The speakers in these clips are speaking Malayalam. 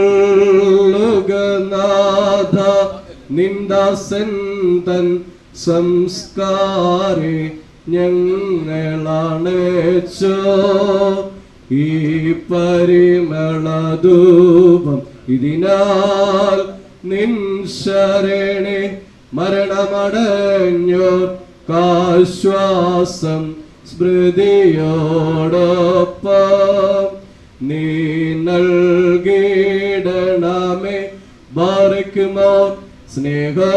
കൈക്കൊള്ളുക നാഥ നിന്ദാസൻ തൻ സംസ്കാരെ ഞങ്ങളണച്ചോ ഈ പരിമളധൂപം ഇതിനാൽ നിൻ ശരണേ മരണമടഞ്ഞോർ കാശ്വാസം സ്മൃതിയോടൊപ്പം നീ നൽകിടണമേ ബാരക്കുമോ സ്നേഹത്തോടെത്തി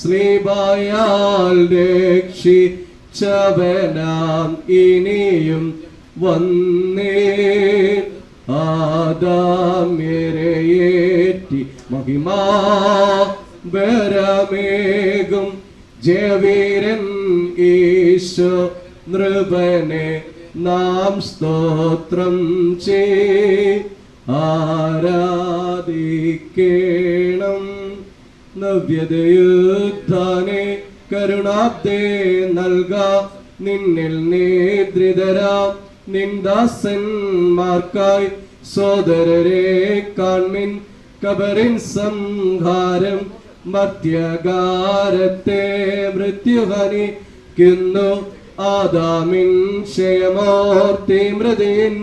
സ്ലീബായാൽ രക്ഷിച്ചവനാം ഇനിയും വന്നേ ആദാമ്യരയേറ്റി മഹിമാ ബരമേകും ജയവീരൻ ഈശോ നൃപനെ നാം സ്തോത്രം ആരാധിക്കേണം. നവ്യതയുദ്ധാനെ കരുണാബ്ദേ നൽക നിന്നിൽ നിദ്രിതരാം നിന്ദാസന്മാർക്കായി സോദരരെ കാൺമിൻ കബറിൻ സംഹാരം മധ്യകാരത്തെ മൃത്യുഹനിക്കുന്നു ആദാമിൻ ക്ഷയമോർത്തി മൃതിൻ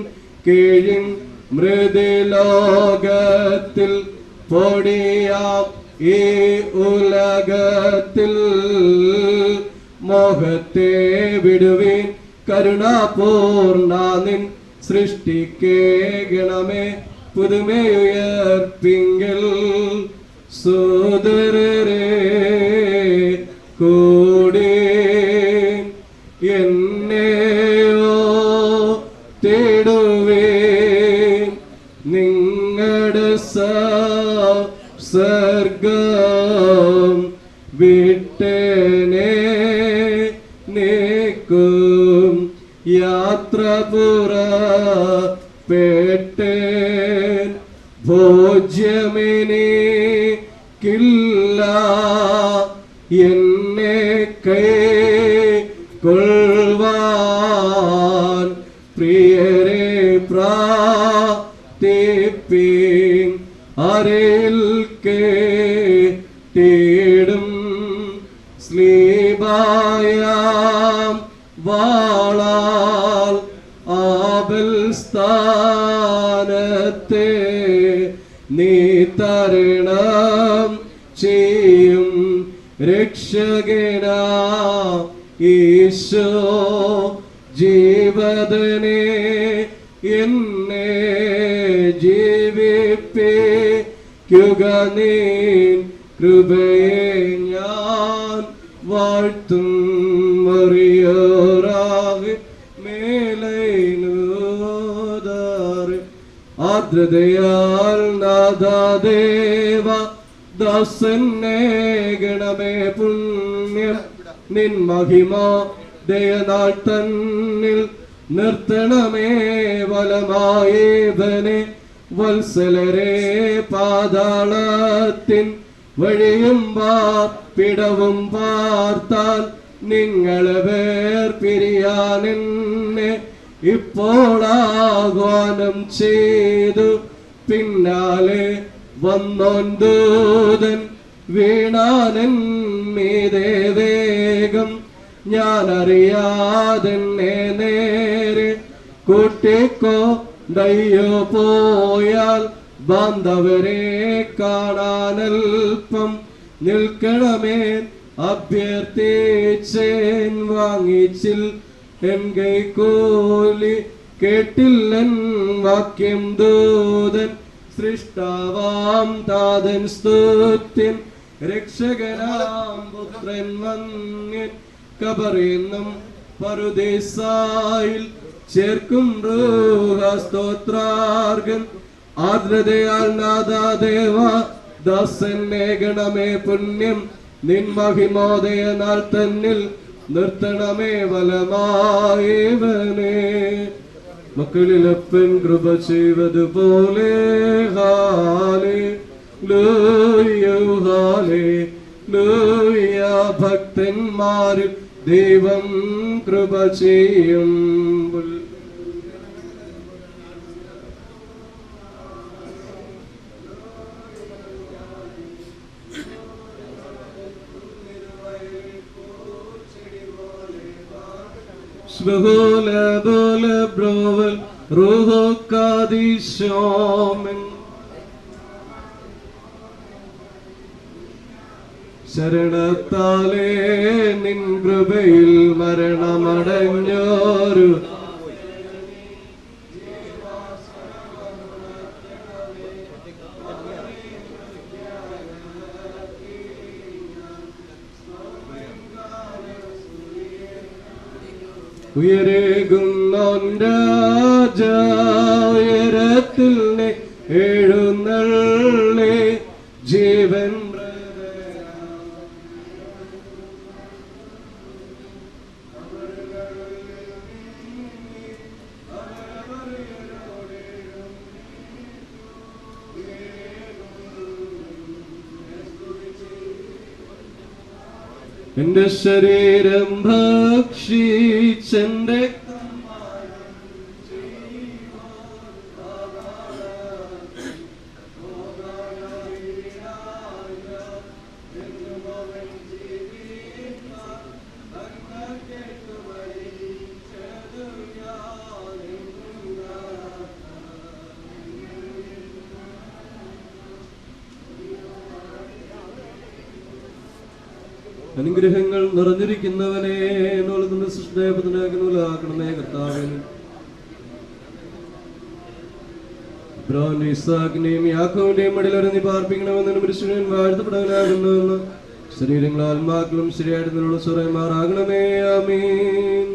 കീഴിൻ മൃദുലോകത്തിൽ പൊടിയാം ഈ ഉലകത്തിൽ മോഹത്തെ വിടുവിൻ കരുണാപൂർണാനിൻ സൃഷ്ടിക്കേകണമേ പുതുമയുയർപ്പിങ്കിൽ സോദരരെ കൂടി എന്നെയോ തേടുവേ നിങ്ങളുടെ സർഗം വിട്ടനെ നീക്കും യാത്ര പുറപ്പെട്ടേൻ ഭോജ്യമെനിക്കില്ല എന്നെ കൈക്കൊള്ളുവാൻ പ്രിയരെ പ്രാർത്ഥിപ്പിൻ അരയിൽ കേട്ടിടും സ്ലീബായാം വാളാൽ ആബൽ സ്ഥാനത്തെ നീ തരണം ചെയ്യും രക്ഷകനാ ഈശോ ജീവദനെ എന്നെ ജീവിപ്പിക്കുക നീൻ കൃപയെ ഞാൻ വാഴ്ത്തും മറിയോറാകെ മേലൈനോദാറ് ആർദ്രതയാൽ നാദാദേവ ദാസന്നെ ഗണമേ പുണ്യം നിൻ മഹിമ ദയനാൾ തന്നിൽ നിർത്തണമേ വലമായേവനെ വത്സലരെ പാതാളത്തിൻ വഴിയും പിടവും പാർത്താൽ നിങ്ങളെ വേർപിരിയാനെന്നെ ഇപ്പോൾ ആഹ്വാനം ചെയ്തു പിന്നാലെ വന്നോൻ ദൂതൻ വീണാനൻ മീതെ വേഗം ഞാൻ അറിയാതെന്നെ നേരെ കൂട്ടിക്കോ ദയ്യോ പോയാൽ ബാന്ധവരെ കാണാനൽപ്പം നിൽക്കണമേ അഭ്യർത്ഥിച്ചേൻ വാങ്ങിച്ചിൽ എൻ കൈക്കൂലി കേട്ടില്ലൻ വാക്യം ദൂതൻ സൃഷ്ടാവാം താതൻ സ്തുത്യൻ രക്ഷകനാം പുത്രൻ വന്യൻ കബറിന്നും പറുദീസായിൽ ചേർക്കും സ്തോത്രാർഗൻ ആർദ്രതയാൽ നാദാദേവ ദാസന്നെ ഗണമേ പുണ്യം നിൻ മഹിമോദയ നാൾ തന്നിൽ നിർത്തണമേ വലമായവനെ മക്കളിലപ്പൻ കൃപ ചെയ്വതുപോലെ ഹാലേ ലൂയ ഹാലേ ലൂയ ഭക്തന്മാരിൽ ദൈവം കൃപ ചെയ്യും. ശരണത്താലേ നിൻ കൃപയിൽ മരണമടഞ്ഞോരു ഉയരേകുന്നോൻ രാജ ഉയരത്തിൽ എഴുന്നള്ളേ ജീവൻ എന്റെ ശരീരം ഭക്ഷിച്ചെന്റെ അനുഗ്രഹങ്ങൾ നിറഞ്ഞിരിക്കുന്നവനെ എന്നുള്ളതിന്റെ സൃഷ്ടിയാക്കണമേ കർത്താവേ. ഇസ്ഹാക്കിന്റെയും യാക്കോബിന്റെയും മടിയിലൊരു നീ പാർപ്പിക്കണമെന്നും പുരുഷനും വാഴ്ത്തപ്പെടാനാകുന്നുവെന്ന് ശരീരങ്ങളും ആത്മാക്കളും ശരിയായിട്ട് നിന്നുള്ള സ്വരമാറാകണമേ. ആമീൻ.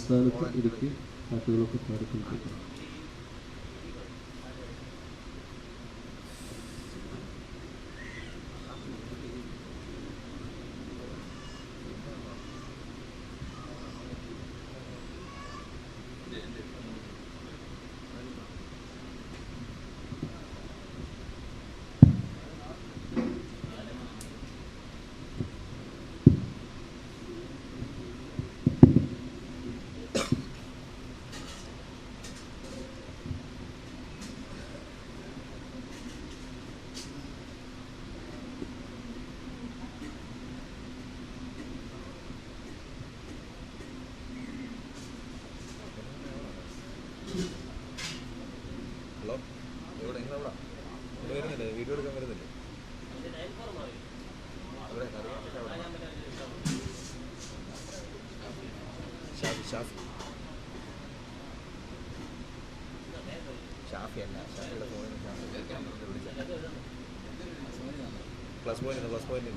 സ്ഥാനത്ത് ഇടുക്കി പാട്ടുകളൊക്കെ പാടിക്കൊണ്ടിരിക്കുന്നു. വീഡിയോ എടുക്കാൻ വരുന്നില്ലേ? ഷാഫി അല്ല, ഷാഫിയുടെ ഫോണിൽ പ്ലസ് പോയിന്റ്.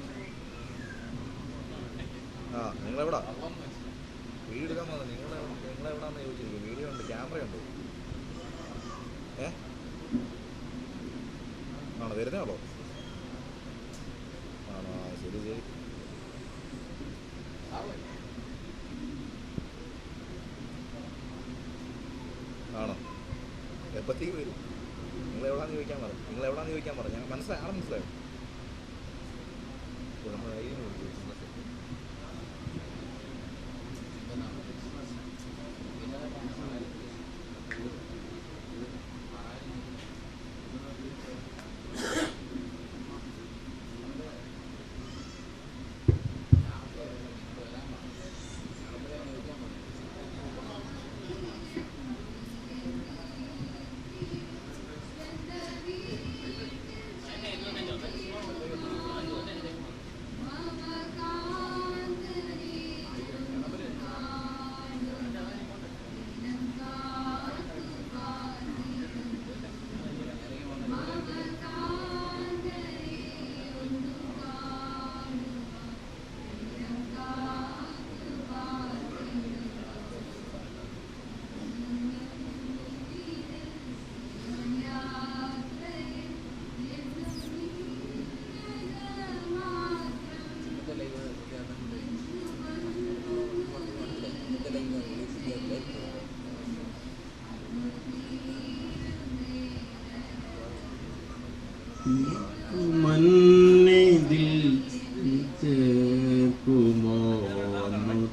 ആ, നിങ്ങളെവിടാ വീഡിയോ എടുക്കാൻ പോകുന്നത്? നിങ്ങളെവിടാന്ന് ചോദിച്ചിരിക്കും. വീഡിയോ ഉണ്ട്, ക്യാമറ ഉണ്ട്. ആണോ? വരുന്നേ ഉള്ളോ? ആണോ? ശരി ശരി. ആണോ? എപ്പത്തേക്ക് വരും? നിങ്ങളെവിടാന്ന് ചോദിക്കാൻ പറ. ഞാൻ മനസ്സിലായോ? നമ്മൾ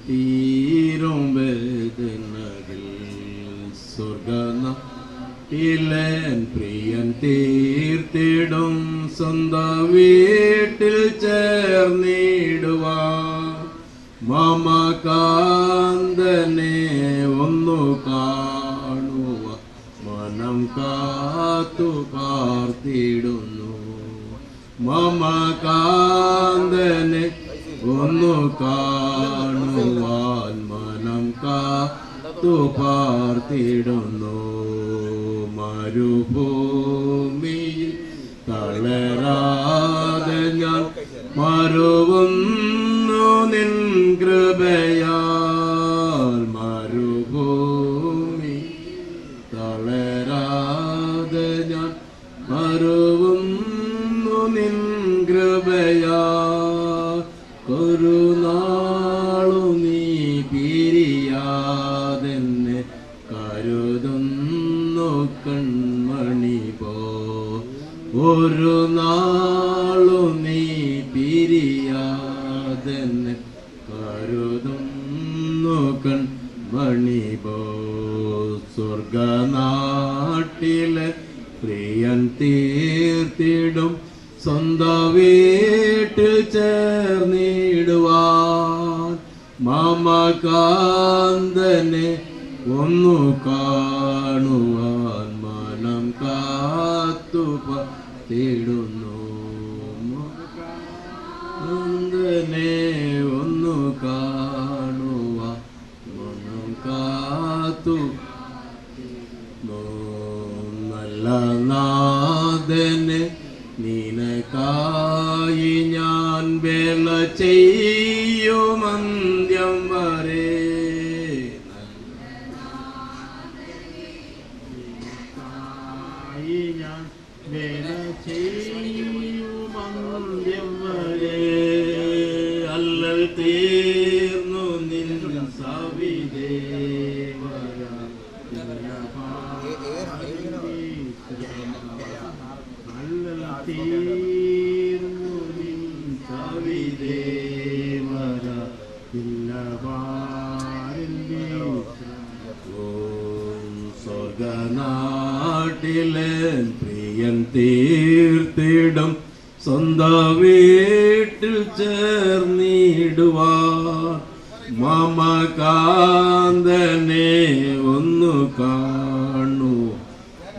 തീരും വേദനകൾ സ്വർഗനാട്ടിലേൻ പ്രിയൻ തീർത്തിടും സ്വന്തം വീട്ടിൽ ചേർന്നിടുവാൻ മമകാന്തനെ ഒന്നു കാണുക മനം കാത്തു പാർത്തിടുന്നു മമകാന്തനെ ഒന്നു കാണുവാൻ മനം കാത്തു പാർത്തിടുന്നു മരുഭൂമിയിൽ തളരാതെ ഞാൻ മരുവുന്നു നിൻ കൃപയാൽ മരുഭൂമി തളരാതെ ഞാൻ മരുവുന്നു നിൻ കൃപയാൽ ഒരു നാളു നീ പിരിയാതെന്നെ കരുതുന്നു കൺമണി പോ ഒരു നാളു നീ പിരിയാതെന്നെ കരുതുന്നു കൺമണി പോ സ്വർഗനാട്ടിലെ പ്രിയൻ തീർത്തിടും സ്വന്തം വീട്ടിൽ ചേർന്നിടുവാൻ മമകാന്തനെ ഒന്നു കാണുവാൻ മനം കാത്തു പാർത്തിടുന്നു കാന്തനെ ഒന്നു കാണുവാൻ മനം കാത്തു നല്ല നാഥനെ നിനക്കായി ഞാൻ വേല ചെയ്യുമന്ത്യം വരെ ഞാൻ വേല ചെയ്യുമന്ത്യം വരെ അല്ലൽ തീർന്നു നിൻ സവിദേവര തീർന്നു നിൻ സവിദേവര സ്വർഗനാട്ടിലെ പ്രിയൻ തീർത്തിടും സ്വന്തം വീട്ടിൽ ചേർന്നിടുവാൻ മമകാന്തനെ ഒന്നു കാണു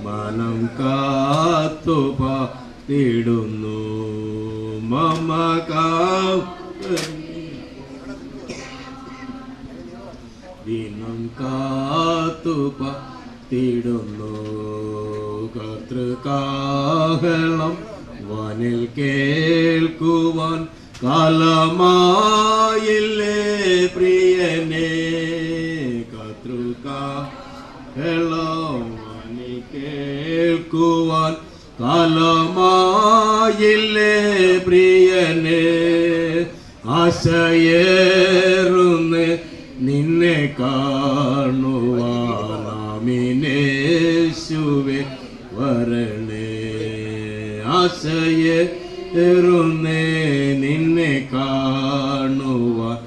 മനം കാത്തു പാർത്തിടുന്നു ദിനം കാത്തു പാർത്തിടുന്നു കർത്തൃകാഹളം വനിൽ കേൾക്കുവാൻ കാലമായില്ലേ പ്രിയനെ കർത്തൃകാഹളം വനിൽ കേൾക്കുവാൻ കാലമായില്ലേ പ്രിയനെ ആശയേറുന്ന് നിന്നെ കാണുവാനാമിനേശുവേ വരണേ ആശയേറുന്ന് നിന്നെ കാണുവാൻ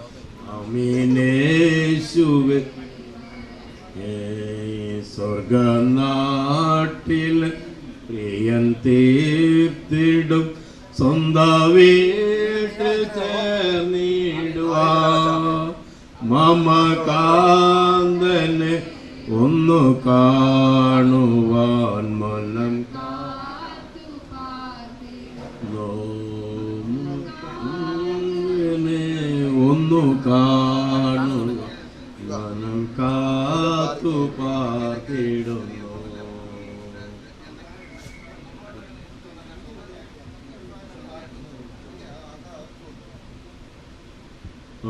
അമിനേശുവേ സ്വർഗനാട്ടിൽ പ്രിയൻ തീർത്തിടും സ്വന്തം വീട്ടിൽ ചേർന്നിടുവാൻ മമകാന്തനെ ഒന്നു കാണുവാൻ മനം ഒന്നു കാണുവാൻ മനം കാത്തു പാർത്തിടുന്നു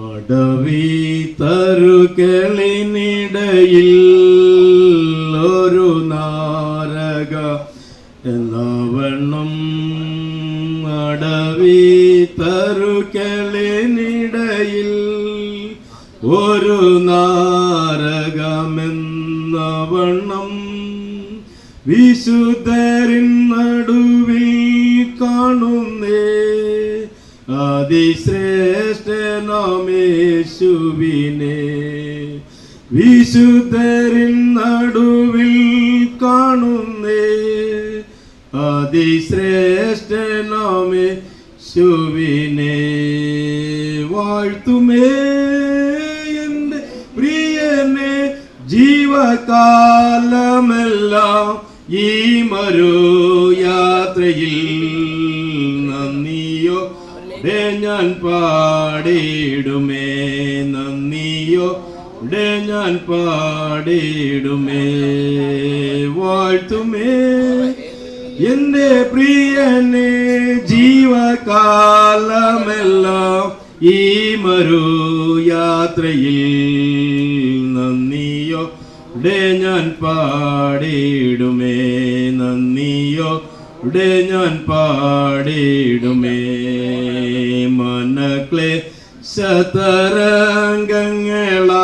അടവി തരുകളിനിടയിൽ ഒരു നാരക എന്നവണ്ണം അടവി തരുകളിനിടയിൽ ഒരു നാരകമെന്നവണ്ണം വിശുദ്ധരിൻ നടുവിൽ കാണുന്നേ അതിശ്രേഷ്ഠ ശ്രേഷ്ഠനാമേശുവിനെ വിശുദ്ധരിൻ നടുവിൽ കാണുന്നേ അതിശ്രേഷ്ഠനാമേശുവിനെ വാഴ്ത്തുമേ എൻ്റെ പ്രിയനെ ജീവകാലമെല്ലാം ഈ മരുയാത്രയിൽ നന്ദിയോടെ ഞാൻ പാടിയിടുമേ നന്ദിയോടെ ഞാൻ പാടിയിടുമേ വാഴ്ത്തുമേ എൻ്റെ പ്രിയനെ ജീവകാലമെല്ലാം ഈ മരുയാത്രയിൽ നന്ദിയോടെ ഞാൻ പാടിയിടുമേ നന്ദിയോടെ ഞാൻ പാടിയിടുമേ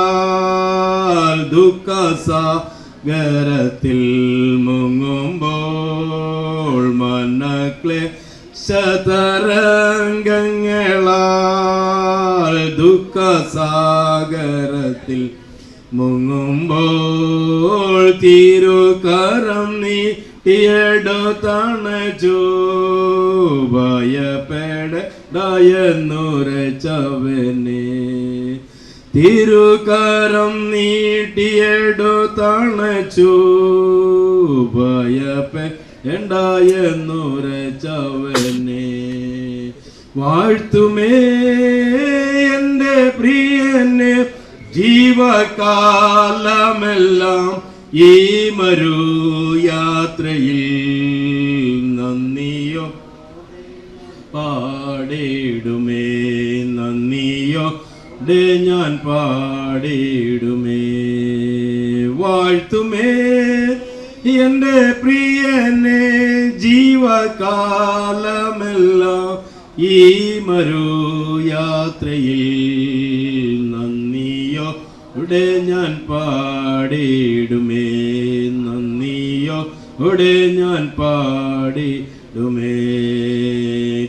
മനക്ലേശതരംഗങ്ങളാൽ ദുഃഖസാഗരത്തിൽ മുങ്ങുമ്പോൾ മനക്ലേശതരംഗങ്ങളാൽ ദുഃഖസാഗരത്തിൽ മുങ്ങുമ്പോൾ തിരുകരം നീട്ടിയെടുത്തണച്ചു ഭയപ്പെടയെന്നുരച്ചവനെ തിരുകരം നീട്ടിയെടുത്തണച്ചു ഭയപ്പെടയെന്നുരച്ചവനെ വാഴ്ത്തുമേ എൻ്റെ പ്രിയനെ ജീവകാലമെല്ലാം ഈ മരുയാത്രയിൽ നന്ദിയോ പാടിയിടുമേ നന്ദിയോടെ ഞാൻ പാടിയിടുമേ വാഴ്ത്തുമേ എൻ്റെ പ്രിയനെ ജീവകാലമെല്ലാം ഈ മരുയാത്രയിൽ നന്ദിയോടെ ഞാൻ പാടിയിടുമേ നന്ദിയോടെ ഞാൻ പാടിയിടുമേ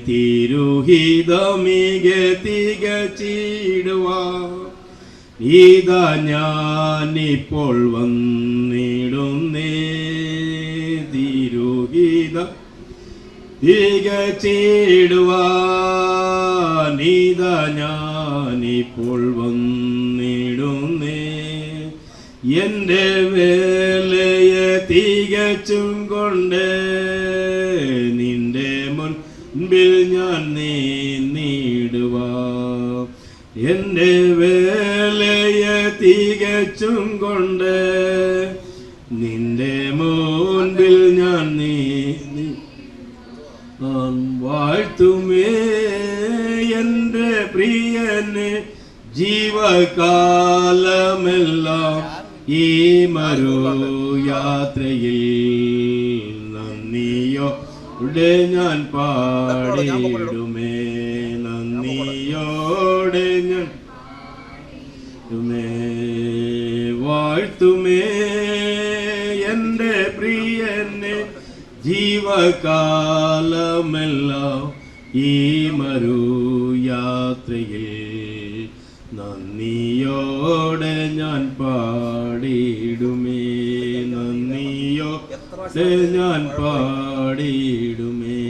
തിരുഹിതമിക തികച്ചിടുവാ ഇതാ ഞാനിപ്പോൾ വന്നിടുന്നേ തിരുഹിതം തികച്ചിടുവാനിതാ ഞാനിപ്പോൾ വന്നിടുന്നേ എൻ്റെ വേലയെ തികച്ചും കൊണ്ട് നിന്റെ മുൻപിൽ ഞാൻ നീടുവാ എൻ്റെ വേലയെ തികച്ചും കൊണ്ട് നിന്റെ മുൻപിൽ ഞാൻ വാഴ്ത്തുമേ എൻ്റെ പ്രിയനെ ജീവകാലമെല്ലാം ഈ മരുയാത്രയിൽ നന്ദിയോടെ ഞാൻ പാടിയിടുമേ നന്ദിയോടെ ഞാൻ വാഴ്ത്തുമേ എൻ്റെ പ്രിയനെ ജീവകാലമെല്ലാം ഈ മരുയാത്രയിൽ നന്ദിയോടെ ഞാൻ പാടിയിടുമേ നന്ദിയോടെ ഞാൻ പാടിയിടുമേ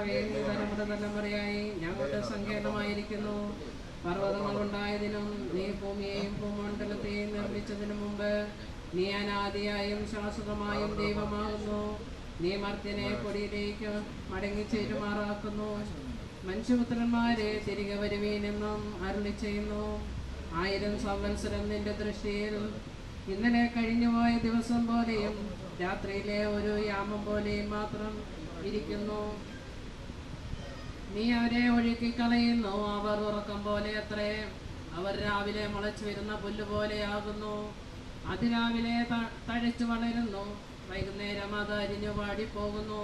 കർത്താവേ, നീ തലമുറ തലമുറയായി ഞങ്ങളുടെ സങ്കേതമായിരിക്കുന്നു. പർവ്വതങ്ങൾ ഉണ്ടായതിനും നീ ഭൂമിയെയും ഭൂമണ്ഡലത്തെയും നിർമ്മിച്ചതിനു മുമ്പ് നീ അനാദിയായും ശാശ്വതമായും ദൈവമാകുന്നു. നീ മർത്യനെ പൊടിയിലേക്ക് മടങ്ങിച്ചേരുമാറാക്കുന്നു. മനുഷ്യപുത്രന്മാരെ തിരികെ വരുവീനെന്നും അരുളി ചെയ്യുന്നു. 1000 സംവത്സരം നിന്റെ ദൃഷ്ടിയിൽ ഇന്നലെ കഴിഞ്ഞുപോയ ദിവസം പോലെയും രാത്രിയിലെ ഒരു യാമം പോലെയും മാത്രം ഇരിക്കുന്നു. നീ അവരെ ഒഴുക്കിക്കളയുന്നു. അവർ ഉറക്കം പോലെ അത്രേ. അവർ രാവിലെ മുളച്ചു വരുന്ന പുല്ലുപോലെയാകുന്നു. അതിരാവിലെ തഴച്ചു വളരുന്നു, വൈകുന്നേരം അത് അരിഞ്ഞു വാടിപ്പോകുന്നു.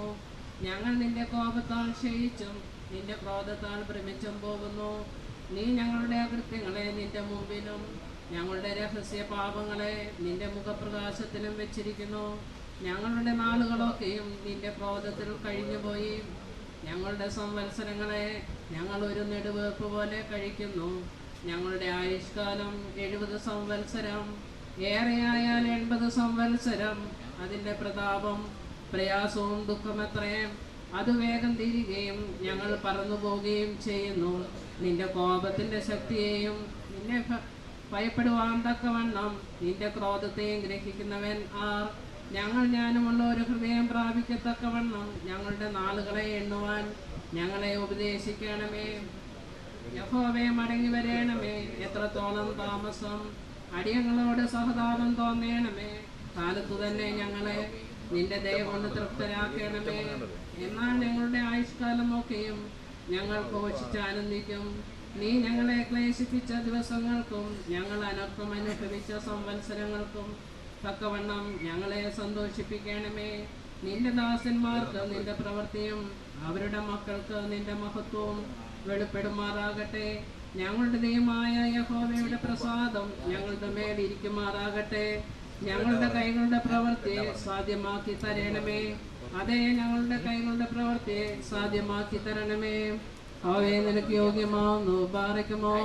ഞങ്ങൾ നിന്റെ കോപത്താൽ ക്ഷയിച്ചും നിന്റെ ക്രോധത്താൽ ഭ്രമിച്ചും പോകുന്നു. നീ ഞങ്ങളുടെ അകൃത്യങ്ങളെ നിന്റെ മുമ്പിലും ഞങ്ങളുടെ രഹസ്യ പാപങ്ങളെ നിന്റെ മുഖപ്രകാശത്തിലും വെച്ചിരിക്കുന്നു. ഞങ്ങളുടെ നാളുകളൊക്കെയും നിന്റെ ക്രോധത്തിൽ കഴിഞ്ഞുപോയി. ഞങ്ങളുടെ സംവത്സരങ്ങളെ ഞങ്ങൾ ഒരു നെടുവേർപ്പ് പോലെ കഴിക്കുന്നു. ഞങ്ങളുടെ ആയുഷ്കാലം 70 സംവത്സരം, ഏറെയായാൽ 80 സംവത്സരം. അതിൻ്റെ പ്രതാപം പ്രയാസവും ദുഃഖമത്രയും. അത് വേഗം തീരുകയും ഞങ്ങൾ പറന്നു പോവുകയും ചെയ്യുന്നു. നിന്റെ കോപത്തിൻ്റെ ശക്തിയെയും നിന്നെ ഭയപ്പെടുവാൻ തക്കവണ്ണം നിന്റെ ക്രോധത്തെയും ഗ്രഹിക്കുന്നവൻ ആർ? ഞങ്ങൾ ജ്ഞാനമുള്ള ഒരു ഹൃദയം പ്രാപിക്കത്തക്കവണ്ണം ഞങ്ങളുടെ നാളുകളെ എണ്ണുവാൻ ഞങ്ങളെ ഉപദേശിക്കണമേ. യഹോവേ, മടങ്ങി വരേണമേ. എത്രത്തോളം താമസം? അടിയങ്ങളോട് സഹതാപം തോന്നേണമേ. കാലത്തു തന്നെ ഞങ്ങളെ നിന്റെ ദയ കൊണ്ട് തൃപ്തരാക്കണമേ. എന്നാൽ ഞങ്ങളുടെ ആയുഷ്കാലമൊക്കെയും ഞങ്ങൾ ഘോഷിച്ചാനന്ദിക്കും. നീ ഞങ്ങളെ ക്ലേശിപ്പിച്ച ദിവസങ്ങൾക്കും ഞങ്ങൾ അനർത്ഥം അനുഭവിച്ച സംവത്സരങ്ങൾക്കും തക്കവണ്ണം ഞങ്ങളെ സന്തോഷിപ്പിക്കണമേ. നിന്റെ ദാസന്മാർക്ക് നിന്റെ പ്രവൃത്തിയും അവരുടെ മക്കൾക്ക് നിന്റെ മഹത്വവും വെളിപ്പെടുമാറാകട്ടെ. ഞങ്ങളുടെ ദൈവമായ യഹോവയുടെ പ്രസാദം ഞങ്ങളുടെ മേലിരിക്കുമാറാകട്ടെ. ഞങ്ങളുടെ കൈകളുടെ പ്രവൃത്തിയെ സാധ്യമാക്കി തരണമേ. അതേ, ഞങ്ങളുടെ കൈകളുടെ പ്രവൃത്തിയെ സാധ്യമാക്കി തരണമേ. അവയെ നിനക്ക് യോഗ്യമാവുന്നു. ബാറയ്ക്കുമോ.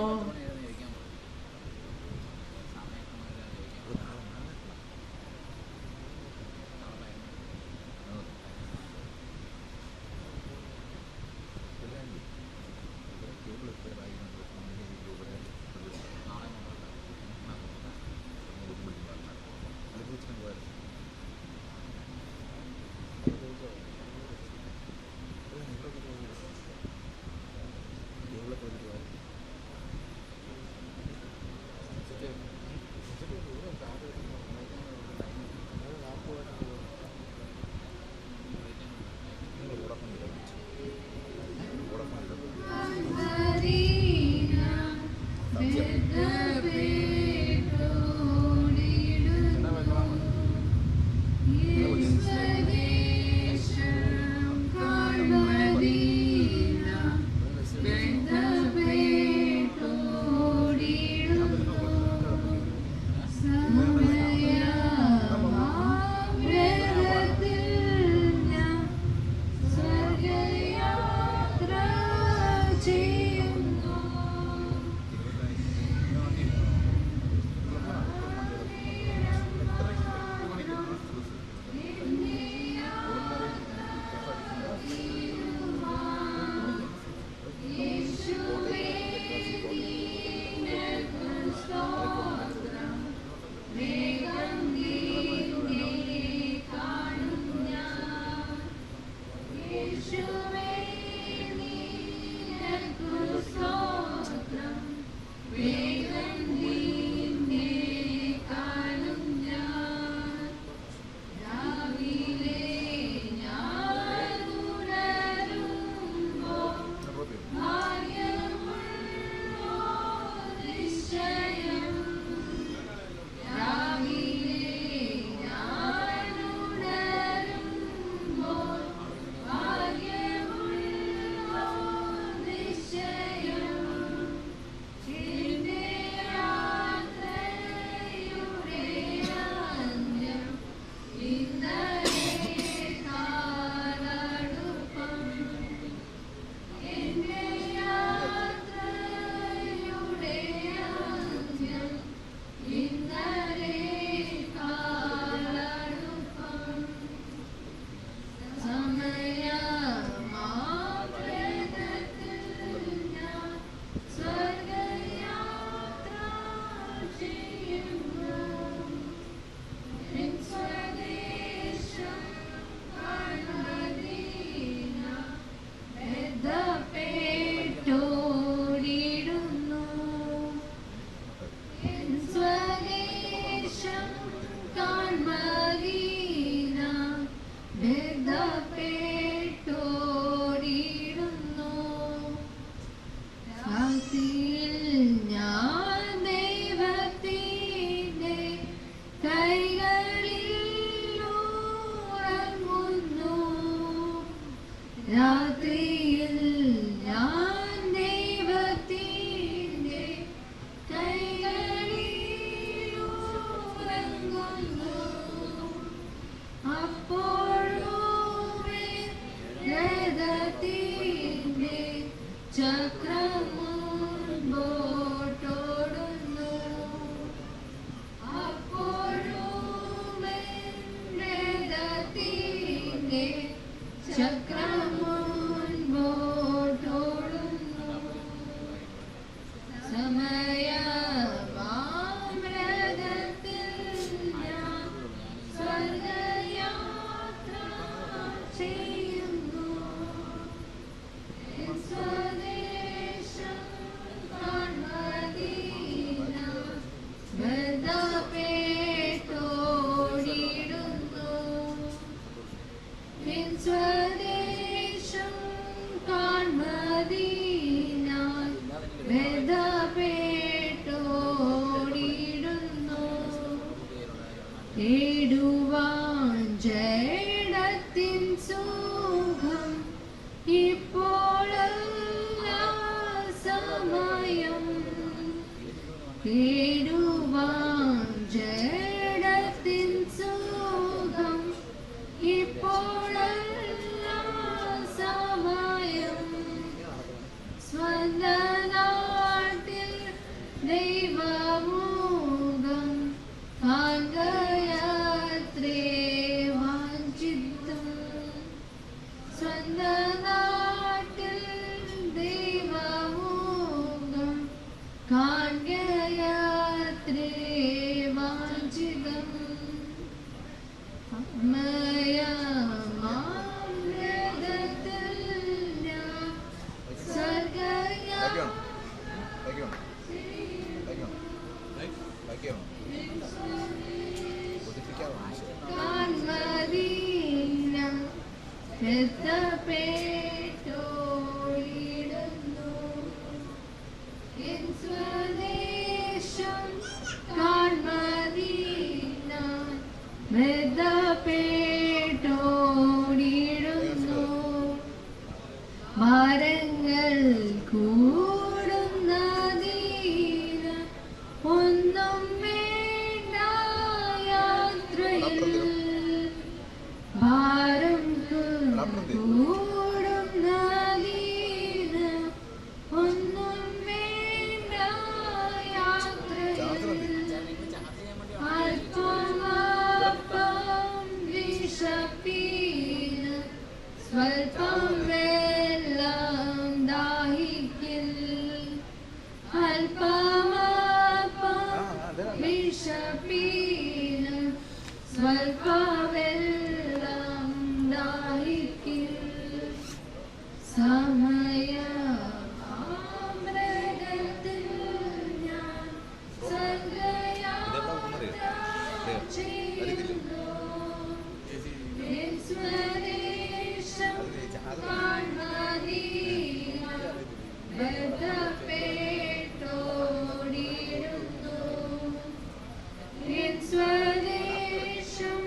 Swedesham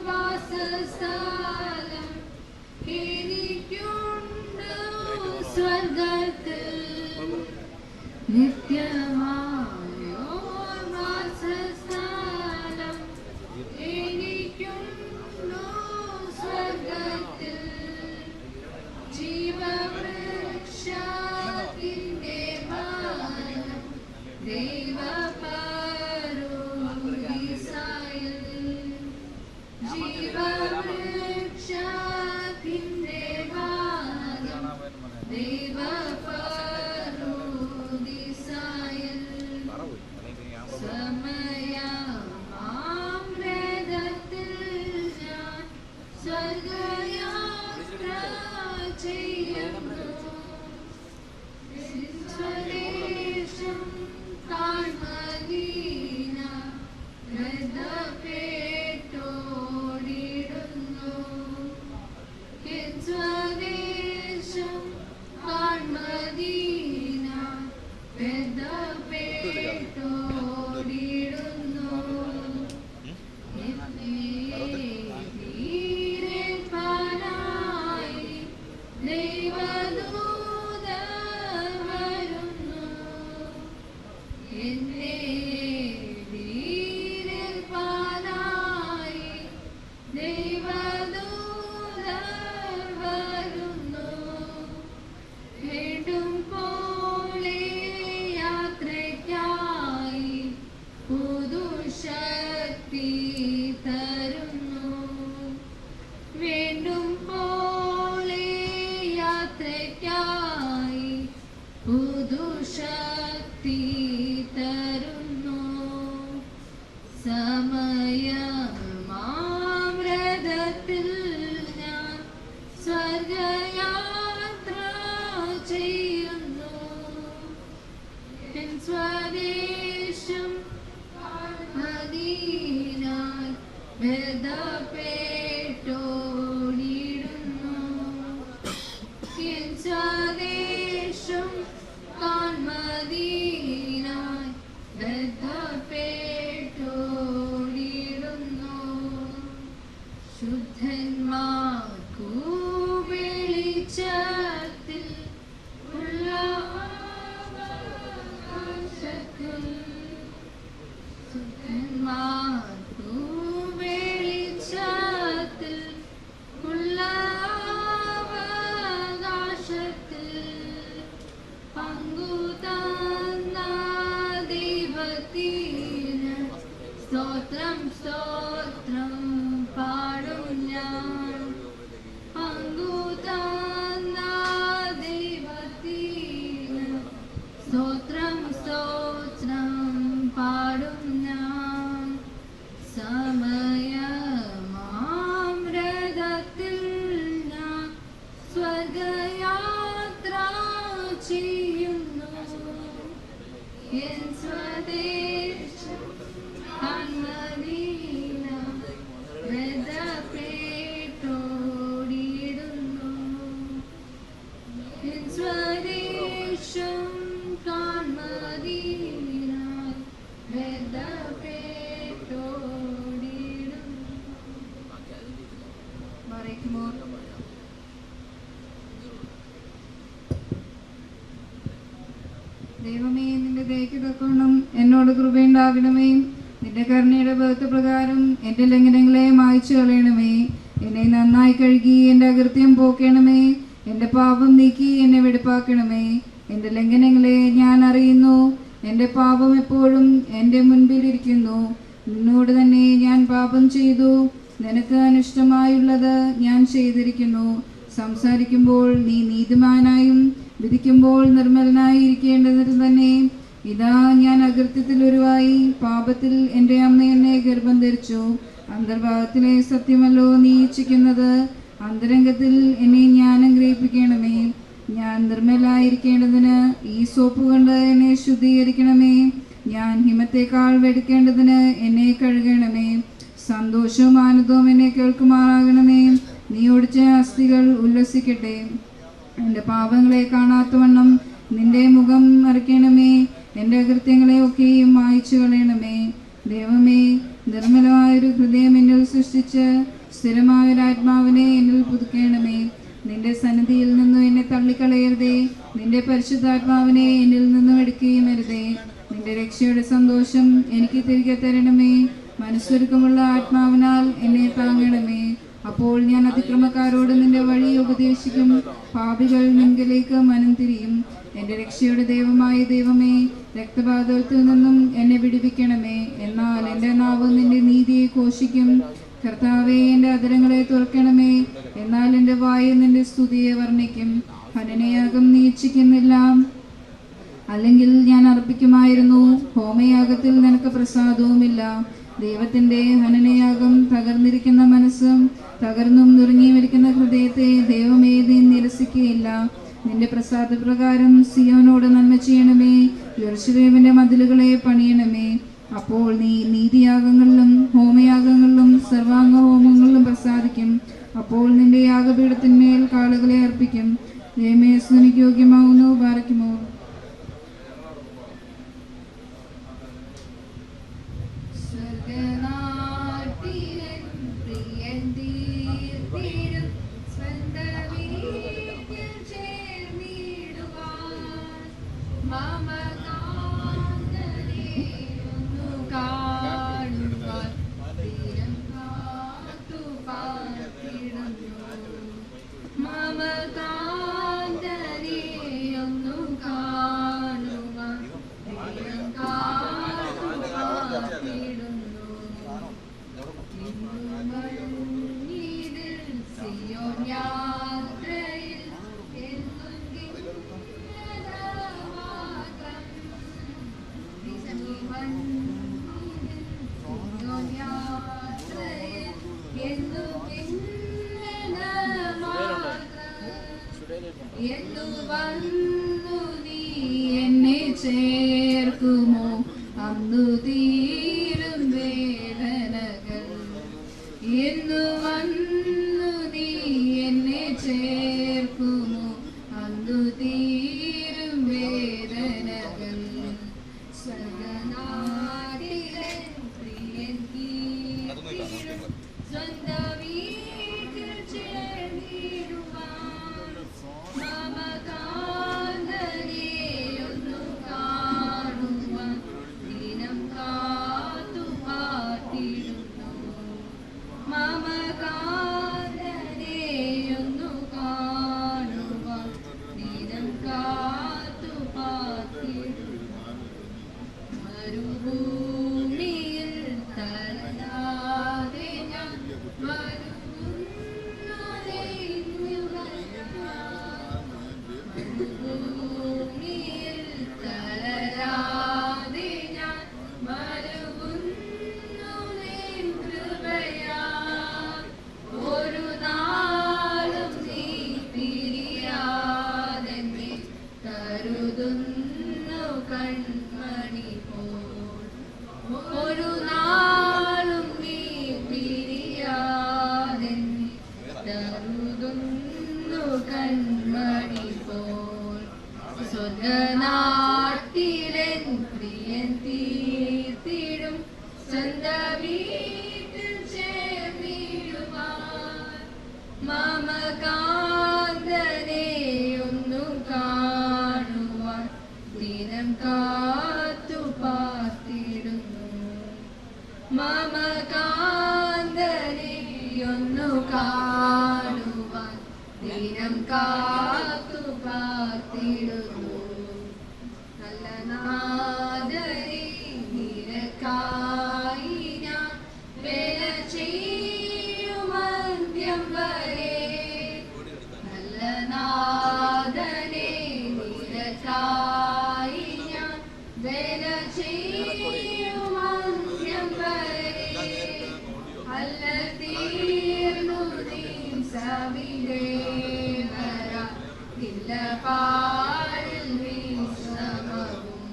വാസസ്ഥലം എനിക്കുണ്ട് സ്വർഗത്തിൽ. നിത്യമായോർ വാസസ്ഥലം എനിക്കുണ്ട് സ്വർഗത്തിൽ. ജീവവൃക്ഷത്തിന്റെ ഫലം ദൈവപരദീസായിൽ. ജീവവൃക്ഷത്തിന്റെ ഫലം ദൈവപരദീസായിൽ. സമയമാമൃതത്തിൽ ഞാൻ സ്വർഗയാത്ര ചെയ്യുന്നു. സ്വദേശം കാൺമദീന ബന്ധപ്പെട്ടോടിടുന്നു. സ്വദേശം കാൺമദീന ബന്ധപ്പെട്ടോടിടുന്നു. ധീരപ്പാനായി ദൈവദൂത വരുന്നു. എന്നെ ധീരപ്പാനായി ദൈവദൂത വരുന്നു. വീണ്ടും പോലെ യാത്രയ്ക്കായി പുതുശക്തി തരുന്നു. വീണ്ടും പോലെ യാത്രയ്ക്കായി പുതുശക്തി തരുന്നു. സമയമാമൃതത്തിൽ ഞാൻ സ്വർഗയാത്ര ചെയ്യുന്നു. എൻ സ്വദേശം മദീനായി ബന്ധപ്പെട്ടോടിടുന്നു. എൻ സ്വദേശം കാൺമദീനായി ബന്ധപ്പെട്ടോടിടുന്നു. ശുദ്ധന്മാർക്കു വെളിച്ചത്തിൽ ഉള്ള അവകാശത്തിൽ. ശുദ്ധന്മാർക്കു വെളിച്ചത്തിൽ ഉള്ള അവകാശത്തിൽ പങ്കുതന്ന ദൈവത്തിന് സ്തോത്രം സ്തോത്രം പാടും ഞാൻ. പങ്കുതന്ന ദൈവത്തിന് സ്തോത്രം സ്തോത്രം പാടും ഞാൻ. സമയമാമൃതത്തിൽ ഞാൻ സ്വർഗയാത്ര ചെയ്യുന്നു. എൻ സ്വദേശം കാൺമദീന ബന്ധപ്പെട്ടോടിടുന്നു. എൻ സ്വദേശം കാൺമദീന ബന്ധപ്പെട്ടോടിടുന്നു. മറിക്കുമോ ദൈവമേ, നിന്റെ ദയയ്ക്ക് തക്കവണ്ണം എന്നോട് കൃപയുണ്ടാകണമേ. നിന്റെ കരുണയുടെ ബഹുത്വപ്രകാരം എന്റെ ലംഘനങ്ങളെ മായ്ച്ചു കളയണമേ. എന്നെ നന്നായി കഴുകി എന്റെ അകൃത്യം പോക്കണമേ. എന്റെ പാപം നീക്കി എന്നെ വെടിപ്പാക്കണമേ. എന്റെ ലംഘനങ്ങളെ ഞാൻ അറിയുന്നു. എന്റെ പാപം എപ്പോഴും എന്റെ മുൻപിലിരിക്കുന്നു. നിന്നോട് തന്നെ ഞാൻ പാപം ചെയ്തു. നിനക്ക് അനിഷ്ടമായുള്ളത് ഞാൻ ചെയ്തിരിക്കുന്നു. സംസാരിക്കുമ്പോൾ നീ നീതിമാനായും വിധിക്കുമ്പോൾ നിർമ്മലനായി ഇരിക്കേണ്ടതിന് തന്നെ. ഇതാ ഞാൻ അകൃത്യത്തിൽ ഉരുവായി, പാപത്തിൽ എൻ്റെ അമ്മ എന്നെ ഗർഭം ധരിച്ചു. അന്തർഭാഗത്തിലെ സത്യമല്ലോ നീ ഇച്ഛിക്കുന്നത്. അന്തരംഗത്തിൽ എന്നെ ജ്ഞാനം ഗ്രഹിപ്പിക്കണമേ. ഞാൻ നിർമ്മലായിരിക്കേണ്ടതിന് ഈ സോപ്പ് കൊണ്ട് എന്നെ ശുദ്ധീകരിക്കണമേ. ഞാൻ ഹിമത്തേക്കാൾ വെടിക്കേണ്ടതിന് എന്നെ കഴുകണമേ. സന്തോഷവും ആനന്ദവും എന്നെ കേൾക്കുമാറാകണമേ. നീ ഒടിച്ച അസ്ഥികൾ ഉല്ലസിക്കട്ടെ. എൻ്റെ പാപങ്ങളെ കാണാത്തവണ്ണം നിന്റെ മുഖം മറയ്ക്കണമേ. എൻ്റെ അകൃത്യങ്ങളെ ഒക്കെയും മായ്ച്ചു കളയണമേ. ദൈവമേ, നിർമ്മലമായൊരു ഹൃദയം എന്നിൽ സൃഷ്ടിച്ച് സ്ഥിരമായൊരാത്മാവിനെ എന്നിൽ പുതുക്കണമേ. നിന്റെ സന്നിധിയിൽ നിന്നും എന്നെ തള്ളിക്കളയരുതേ. നിന്റെ പരിശുദ്ധാത്മാവിനെ എന്നിൽ നിന്നും എടുക്കുകയും അരുതേ. നിന്റെ രക്ഷയുടെ സന്തോഷം എനിക്ക് തിരികെ തരണമേ. മനസ്സൊരുക്കമുള്ള ആത്മാവിനാൽ എന്നെ താങ്ങണമേ. അപ്പോൾ ഞാൻ അതിക്രമക്കാരോട് നിന്റെ വഴി ഉപദേശിക്കും. പാപികൾ നിങ്കലേക്ക് മനം തിരിയും. എന്റെ രക്ഷയുടെ ദൈവമായ ദൈവമേ, രക്തപാതത്തിൽ നിന്നും എന്നെ വിടുവിക്കണമേ. എന്നാൽ എന്റെ നാവ് നിന്റെ നീതിയെ ഘോഷിക്കും. കർത്താവേ, എന്റെ അധരങ്ങളെ തുറക്കണമേ. എന്നാൽ എന്റെ വായു നിന്റെ സ്തുതിയെ വർണ്ണിക്കും. ഹനനയാഗം നീ ഇച്ഛിക്കുന്നില്ല, അല്ലെങ്കിൽ ഞാൻ അർപ്പിക്കുമായിരുന്നു. ഹോമയാഗത്തിൽ നിനക്ക് പ്രസാദവുമില്ല. ദൈവത്തിന്റെ ഹനനയാഗം തകർന്നിരിക്കുന്ന മനസ്സും തകർന്നും നുറുങ്ങിയിരിക്കുന്ന ഹൃദയത്തെ ദൈവമേ നീ നിരസിക്കുകയില്ല. നിന്റെ പ്രസാദപ്രകാരം സിയോനോട് നന്മ ചെയ്യണമേ. യെരൂശലേമിന്റെ മതിലുകളെ പണിയണമേ. അപ്പോൾ നീ നീതിയാഗങ്ങളിലും ഹോമയാഗങ്ങളിലും സർവാംഗ ഹോമങ്ങളിലും പ്രസാദിക്കും. അപ്പോൾ നിന്റെ യാഗപീഠത്തിന്മേൽ കാളുകളെ അർപ്പിക്കും. ദൈവമേ, സ്തുതിക്ക് യോഗ്യമാവുന്നു. ബാരക്കുമോ. എന്നു വന്നു നീ എന്നെ ചേർക്കുമോ, അന്നു തീരും വേദനകൾ. എന്നു വന്നു നീ എന്നെ ചേർക്കുമോ, അന്നു തീരും വേദനകൾ. സ്വർഗനാട്ടിലെ പ്രിയൻ കീർത്തിടും സ്വന്തം വീട്ടിൽ ചേർന്നിടുവാൻ മമകാന്തനെ ഒന്നു കാണുവാൻ ദിനം കാത്തു കാത്തിടുന്നു. മമകാന്തനെ ഒന്നു കാണുവാൻ ദിനം കാത്തു കാത്തിടുന്നു. മരുഭൂമിയിൽ തളരാതെ ഞാൻ മരുഭൂമിയിൽ തളരാതെ ഞാൻ മരുവുന്നു നിൻ കൃപയാൽ. ഒരു നാളും നീ പിരിയാതെന്നെ കരുതുന്നു കൺമണി പോൽ. ഒരു നാളും നീ പിരിയാതെന്നെ കരുതുന്നു കൺമണി പോൽ. സ്വർഗനാട്ടിലെൻ പ്രിയൻ തീർത്തിടും സ്വന്തം വീട്ടിൽ ചേർന്നിടുവാൻ മമകാന്തനെ ഒന്നു കാണുവാൻ ദിനം കാത്തു പാർത്തിടുന്നു. മമകാന്തനെ ഒന്നു കാണുവാൻ ദിനം കാത്തു പാർത്തിടുന്നു. നല്ല നാദരെ നിനക്കായി ഞാൻ വേല ചെയ്യും അന്ത്യം വരെ. നല്ല നാദനെ നിനക്കായി ഞാൻ വേല ചെയ്യും അന്ത്യം വരെ. അല്ല തീർന്നു നീ സവിധേ വരാ ഇല്ല പാടിൽ വിശ്രമവും.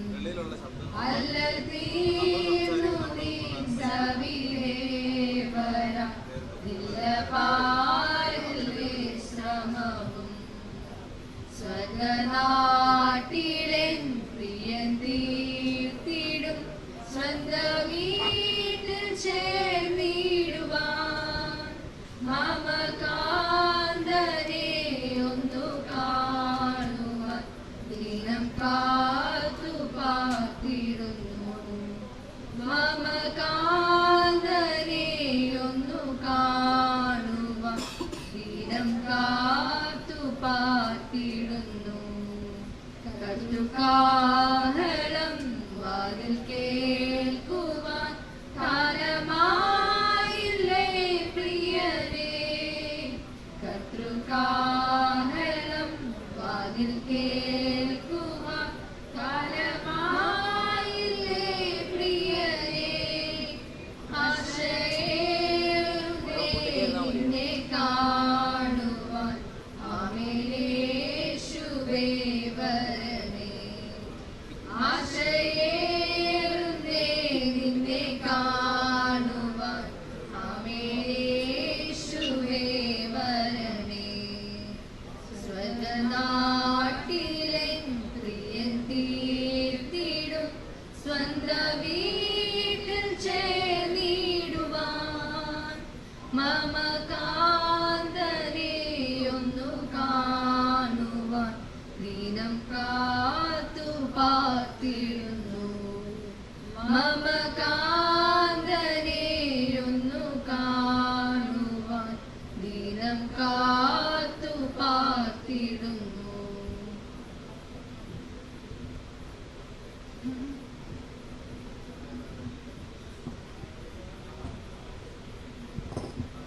അല്ല തീർന്നു നീ സവിധേ വരാ ഇല്ല പാടിൽ വിശ്രമവും. സ്വർഗനാട്ടിലെൻ പ്രിയൻ തീർത്തിടും സ്വന്തം വീട്ടിൽ കർത്തൃകാഹളം വാതിൽ കേൾക്കുവാൻ കാലമായില്ലേ പ്രിയരേ. കർത്തൃകാഹളം വാതിൽ കേൾക്കുവാൻ കാലമായില്ലേ പ്രിയരേ. ആശയേറുന്നേ നിന്നെ കാണുവാൻ ആമേനേശുവേ വരണേ. ആശയേറുന്നേ നിന്നെ കാണുവാൻ ആമേനേശുവേ വരണേ. സ്വന്തനാട്ടിലെൻ പ്രിയൻ തീർത്തിടും സ്വന്ത വീട്ടിൽ ചേർന്നിടുവാൻ മമ കാന്തനെയൊന്നു കാണുവാൻ ദീനം കാത്തു പാർത്തിടുന്നു. മമ കാന്തനെയൊന്നു കാണുവാൻ ദീനം കാത്തു പാർത്തിടുന്നു.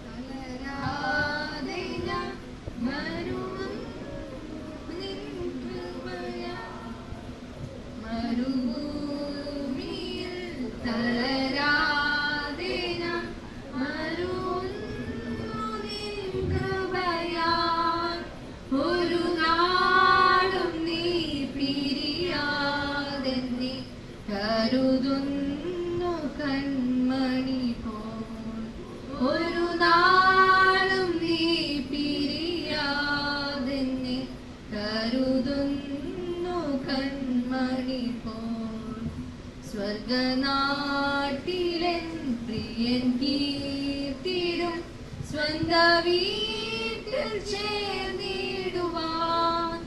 തളരാതെ ഞാൻ മരുവും നിൻ കൃപയാൽ. മരുഭൂമിയിൽ തളരാതെ ഞാൻ മരുവുന്നു നിൻ കൃപയാൽ. ഒരു നാളും നീ പിരിയാതെന്നെ കരുതുന്നു കൺമണി പോൽ. ഒരു നാളും നീ പിരിയാതെന്നെ കരുതുന്നു കൺമണി പോൽ. സ്വർഗനാട്ടിലെൻ പ്രിയൻ കീർത്തിടും സ്വന്ത വീട്ടിൽ ചേർന്നിടുവാൻ